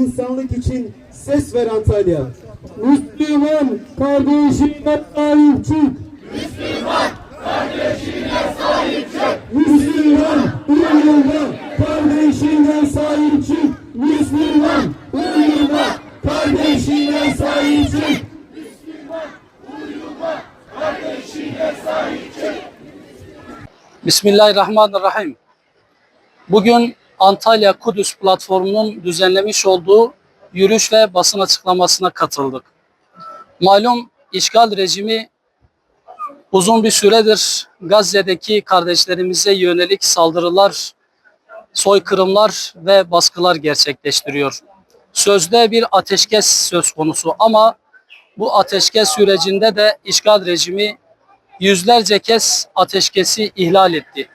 İnsanlık için ses ver Antalya. Müslüman kardeşine sahip çık. Müslüman kardeşine sahip çık. Müslüman uyuma kardeşine sahip çık. Müslüman uyuma kardeşine sahip çık. Müslüman uyuma kardeşine sahip çık. Bismillahirrahmanirrahim. Bugün Antalya Kudüs platformunun düzenlemiş olduğu yürüyüş ve basın açıklamasına katıldık. Malum işgal rejimi uzun bir süredir Gazze'deki kardeşlerimize yönelik saldırılar, soykırımlar ve baskılar gerçekleştiriyor. Sözde bir ateşkes söz konusu ama bu ateşkes sürecinde de işgal rejimi yüzlerce kez ateşkesi ihlal etti.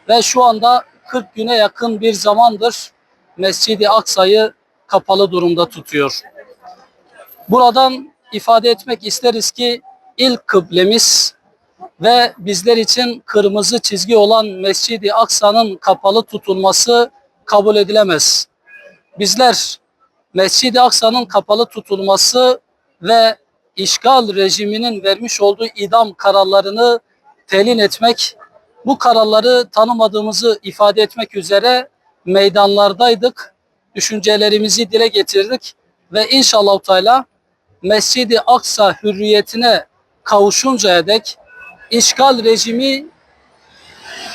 Ve şu anda 40 güne yakın bir zamandır Mescid-i Aksa'yı kapalı durumda tutuyor. Buradan ifade etmek isteriz ki ilk kıblemiz ve bizler için kırmızı çizgi olan Mescid-i Aksa'nın kapalı tutulması kabul edilemez. Bizler Mescid-i Aksa'nın kapalı tutulması ve işgal rejiminin vermiş olduğu idam kararlarını telin etmek, bu kararları tanımadığımızı ifade etmek üzere meydanlardaydık. Düşüncelerimizi dile getirdik ve inşallah Teala Mescid-i Aksa hürriyetine kavuşuncaya dek, işgal rejimi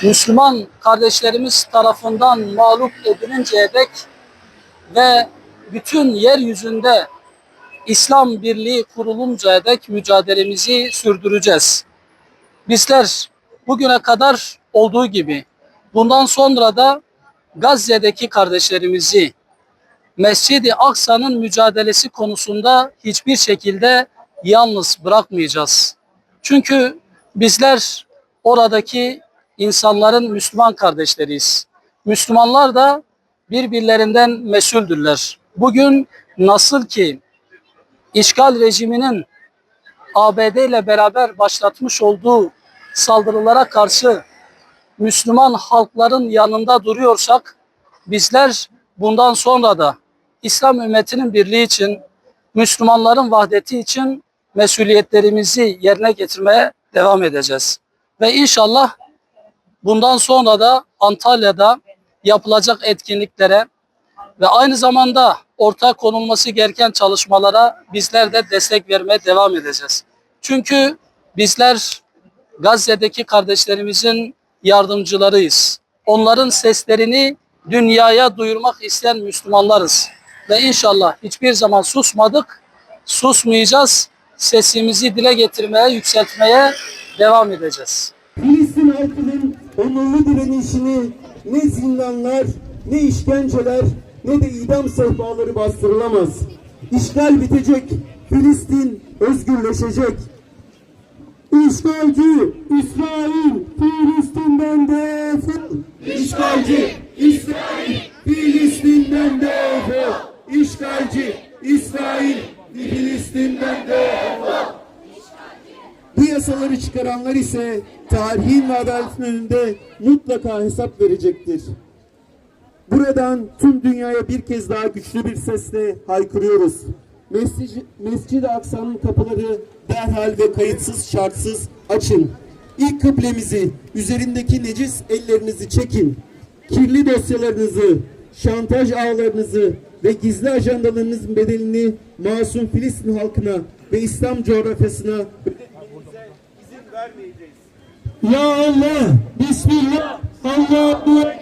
Müslüman kardeşlerimiz tarafından mağlup edilinceye dek ve bütün yeryüzünde İslam birliği kuruluncaya dek mücadelemizi sürdüreceğiz. Bizler bugüne kadar olduğu gibi bundan sonra da Gazze'deki kardeşlerimizi Mescid-i Aksa'nın mücadelesi konusunda hiçbir şekilde yalnız bırakmayacağız. Çünkü bizler oradaki insanların Müslüman kardeşleriyiz. Müslümanlar da birbirlerinden mesuldürler. Bugün nasıl ki işgal rejiminin ABD ile beraber başlatmış olduğu saldırılara karşı Müslüman halkların yanında duruyorsak, bizler bundan sonra da İslam ümmetinin birliği için, Müslümanların vahdeti için mesuliyetlerimizi yerine getirmeye devam edeceğiz. Ve inşallah bundan sonra da Antalya'da yapılacak etkinliklere ve aynı zamanda ortaya konulması gereken çalışmalara bizler de destek vermeye devam edeceğiz. Çünkü bizler Gazze'deki kardeşlerimizin yardımcılarıyız. Onların seslerini dünyaya duyurmak isteyen Müslümanlarız. Ve inşallah hiçbir zaman susmadık, susmayacağız. Sesimizi dile getirmeye, yükseltmeye devam edeceğiz. Filistin halkının onurlu direnişini ne zindanlar, ne işkenceler, ne de idam sehpaları bastırılamaz. İşgal bitecek, Filistin özgürleşecek. İşgalci İsrail Filistin'den defol. İşgalci İsrail Filistin'den defol. İşgalci İsrail Filistin'den defol. Bu yasaları çıkaranlar ise tarihin ve adaletin önünde mutlaka hesap verecektir. Buradan tüm dünyaya bir kez daha güçlü bir sesle haykırıyoruz. Mescid-i Aksa'nın kapıları derhal ve kayıtsız şartsız açın. İlk kıblemizi, üzerindeki necis ellerinizi çekin. Kirli dosyalarınızı, şantaj ağlarınızı ve gizli ajandalarınızın bedelini masum Filistin halkına ve İslam coğrafyasına ödetmenize izin vermeyeceğiz. Ya Allah, Bismillah, Allahu Ekber.